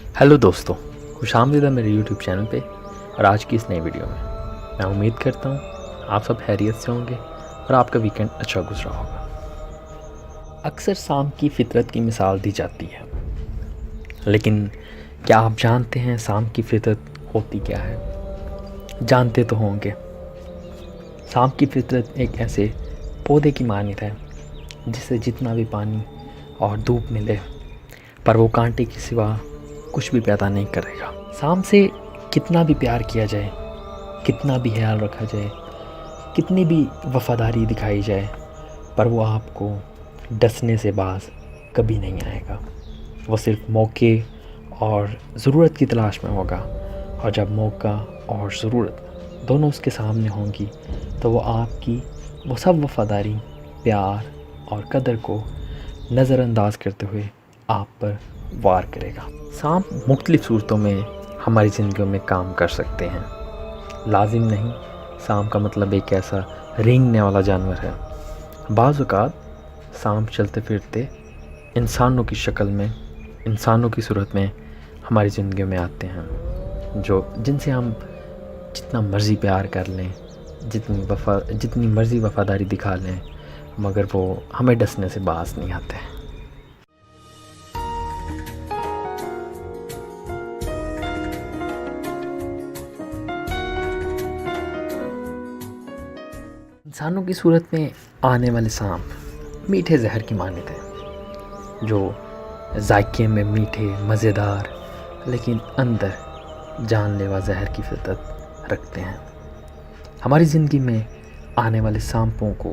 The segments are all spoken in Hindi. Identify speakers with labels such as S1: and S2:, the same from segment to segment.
S1: हेलो दोस्तों, खुशामदीद है मेरे यूट्यूब चैनल पे। और आज की इस नई वीडियो में मैं उम्मीद करता हूँ आप सब खैरियत से होंगे और आपका वीकेंड अच्छा गुजरा होगा। अक्सर सांप की फितरत की मिसाल दी जाती है, लेकिन क्या आप जानते हैं सांप की फितरत होती क्या है? जानते तो होंगे। सांप की फितरत एक ऐसे पौधे की मानित है जिसे जितना भी पानी और धूप मिले पर वो कांटे के सिवा कुछ भी पैदा नहीं करेगा। सांप से कितना भी प्यार किया जाए, कितना भी ख्याल रखा जाए, कितनी भी वफादारी दिखाई जाए, पर वो आपको डसने से बाज कभी नहीं आएगा। वो सिर्फ मौके और ज़रूरत की तलाश में होगा, और जब मौका और ज़रूरत दोनों उसके सामने होंगी तो वो आपकी वो सब वफादारी, प्यार और कदर को नज़रअंदाज करते हुए आप पर वार करेगा। सांप मुख्तलिफ़ सूरतों में हमारी ज़िंदगियों में काम कर सकते हैं। लाजिम नहीं सांप का मतलब एक ऐसा रेंगने वाला जानवर है। बाज़ औक़ात सांप चलते फिरते इंसानों की शक्ल में, इंसानों की सूरत में हमारी ज़िंदगी में आते हैं, जिनसे हम जितना मर्ज़ी प्यार कर लें, जितनी मर्ज़ी वफ़ादारी दिखा लें, मगर वो हमें डसने से बाज नहीं आते। इंसानों की सूरत में आने वाले सांप मीठे जहर की मानित हैं, जो जायके में मीठे, मज़ेदार, लेकिन अंदर जानलेवा जहर की फितरत रखते हैं। हमारी ज़िंदगी में आने वाले सांपों को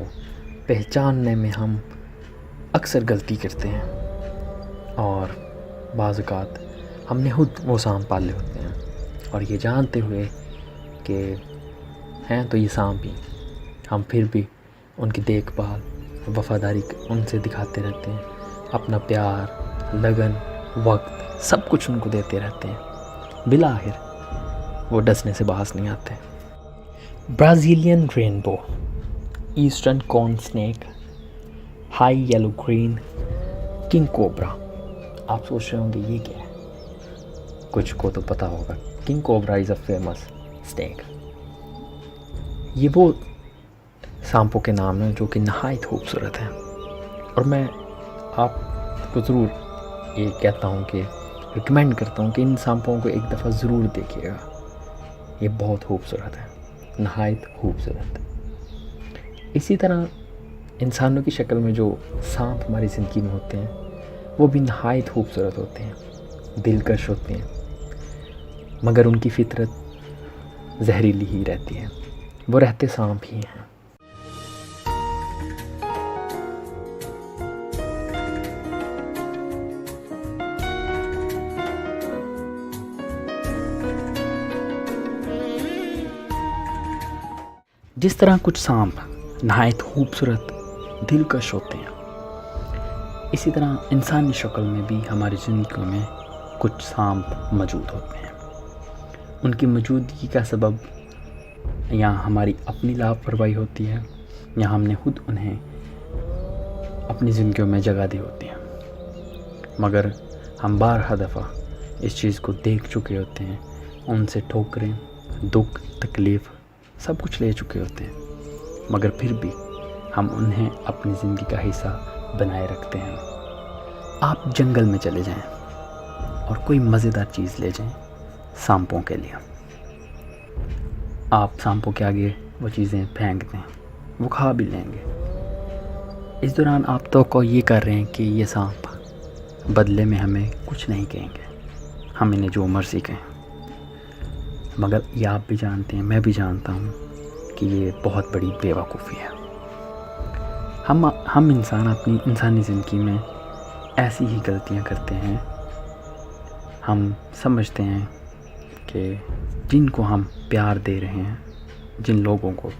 S1: पहचानने में हम अक्सर गलती करते हैं, और बाज़ औक़ात हमने खुद वो सांप पाले होते हैं, और ये जानते हुए कि हैं तो ये सांप ही, हम फिर भी उनकी देखभाल, वफ़ादारी उनसे दिखाते रहते हैं। अपना प्यार, लगन, वक्त सब कुछ उनको देते रहते हैं। बिला आखिर वो डसने से बाज नहीं आते। Brazilian rainbow, eastern corn snake, high yellow green, king cobra. आप सोच रहे होंगे ये क्या है? कुछ को तो पता होगा। King cobra is a famous snake. ये वो सांपों के नाम हैं जो कि नहायत खूबसूरत हैं, और मैं आपको ज़रूर ये कहता हूँ कि रिकमेंड करता हूँ कि इन सांपों को एक दफ़ा ज़रूर देखिएगा। ये बहुत खूबसूरत है, नहायत खूबसूरत। इसी तरह इंसानों की शक्ल में जो सांप हमारी ज़िंदगी में होते हैं वो भी नहायत खूबसूरत होते हैं, दिलकश होते हैं, मगर उनकी फितरत जहरीली ही रहती है। वो रहते सांप ही हैं। जिस तरह कुछ सांप नहायत खूबसूरत, दिलकश होते हैं, इसी तरह इंसानी शक्ल में भी हमारी ज़िंदगी में कुछ सांप मौजूद होते हैं। उनकी मौजूदगी का सबब या हमारी अपनी लापरवाही होती है, या हमने खुद उन्हें अपनी ज़िंदगियों में जगह दी होती है, मगर हम बारहा दफ़ा इस चीज़ को देख चुके होते हैं। उनसे ठोकरें, दुख, तकलीफ़ सब कुछ ले चुके होते हैं, मगर फिर भी हम उन्हें अपनी ज़िंदगी का हिस्सा बनाए रखते हैं। आप जंगल में चले जाएं और कोई मज़ेदार चीज़ ले जाएं सांपों के लिए। आप सांपों के आगे वो चीज़ें फेंक दें, वो खा भी लेंगे। इस दौरान आप तो ये कर रहे हैं कि ये सांप बदले में हमें कुछ नहीं कहेंगे, हम इन्हें जो मर्ज़ी कहें। मगर ये आप भी जानते हैं, मैं भी जानता हूँ कि ये बहुत बड़ी बेवकूफ़ी है। हम इंसान अपनी इंसानी ज़िंदगी में ऐसी ही गलतियाँ करते हैं। हम समझते हैं कि जिनको हम प्यार दे रहे हैं, जिन लोगों को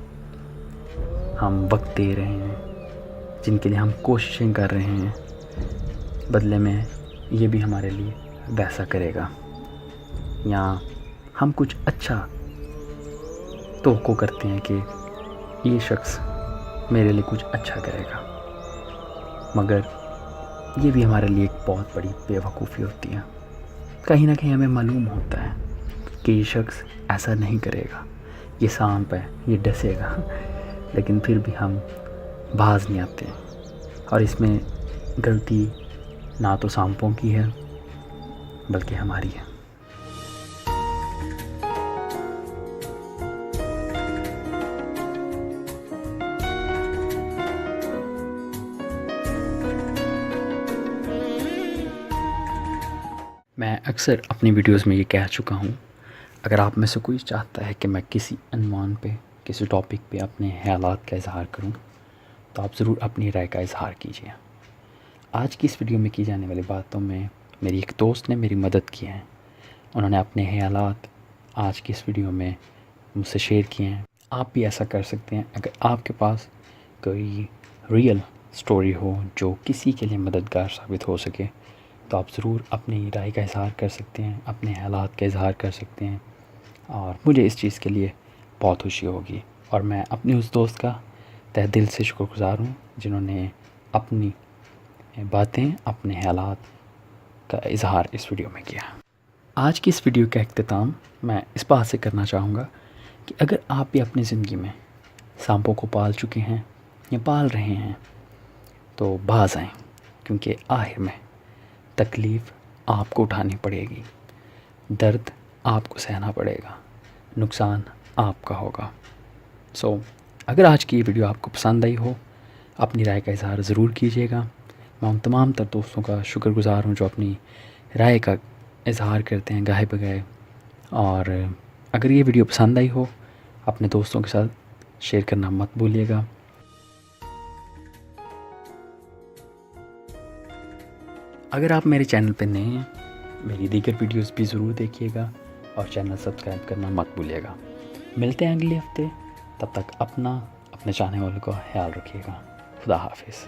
S1: हम वक्त दे रहे हैं, जिनके लिए हम कोशिशें कर रहे हैं, बदले में ये भी हमारे लिए वैसा करेगा, या हम कुछ अच्छा तवक्को करते हैं कि ये शख्स मेरे लिए कुछ अच्छा करेगा, मगर ये भी हमारे लिए एक बहुत बड़ी बेवकूफ़ी होती है।
S2: कहीं ना कहीं हमें मालूम होता है कि ये शख्स ऐसा नहीं करेगा, ये सांप है, ये डसेगा, लेकिन फिर भी हम बाज नहीं आते। और इसमें गलती ना तो सांपों की है बल्कि हमारी है। मैं अक्सर अपनी वीडियोस में ये कह चुका हूँ, अगर आप में से कोई चाहता है कि मैं किसी अनवान पे, किसी टॉपिक पे अपने ख़यालात का इज़हार करूँ, तो आप ज़रूर अपनी राय का इज़हार कीजिए। आज की इस वीडियो में की जाने वाली बातों में मेरी एक दोस्त ने मेरी मदद की है। उन्होंने अपने ख़यालात आज की इस वीडियो में मुझसे शेयर किए हैं। आप भी ऐसा कर सकते हैं। अगर आपके पास कोई रियल स्टोरी हो जो किसी के लिए मददगार साबित हो सके, तो आप ज़रूर अपनी राय का इज़हार कर सकते हैं, अपने हालात का इज़हार कर सकते हैं, और मुझे इस चीज़ के लिए बहुत खुशी होगी। और मैं अपने उस दोस्त का तहे दिल से शुक्रगुज़ार हूँ जिन्होंने अपनी बातें, अपने हालात का इज़हार इस वीडियो में किया। आज की इस वीडियो का इख्तिताम मैं इस बात से करना चाहूँगा कि अगर आप भी अपनी ज़िंदगी में सांपों को पाल चुके हैं या पाल रहे हैं, तो बाज़ आएँ, क्योंकि आखिर में तकलीफ़ आपको उठानी पड़ेगी, दर्द आपको सहना पड़ेगा, नुकसान आपका होगा। अगर आज की ये वीडियो आपको पसंद आई हो, अपनी राय का इज़हार ज़रूर कीजिएगा। मैं उन तमाम तर दोस्तों का शुक्रगुज़ार हूँ जो अपनी राय का इज़हार करते हैं गाहे बगाए। और अगर ये वीडियो पसंद आई हो, अपने दोस्तों के साथ शेयर करना मत भूलिएगा। अगर आप मेरे चैनल पर नए हैं, मेरी दीगर वीडियोस भी ज़रूर देखिएगा और चैनल सब्सक्राइब करना मत भूलिएगा। मिलते हैं अगले हफ्ते, तब तक अपना, अपने चाहने वालों का ख्याल रखिएगा। खुदा हाफिज़।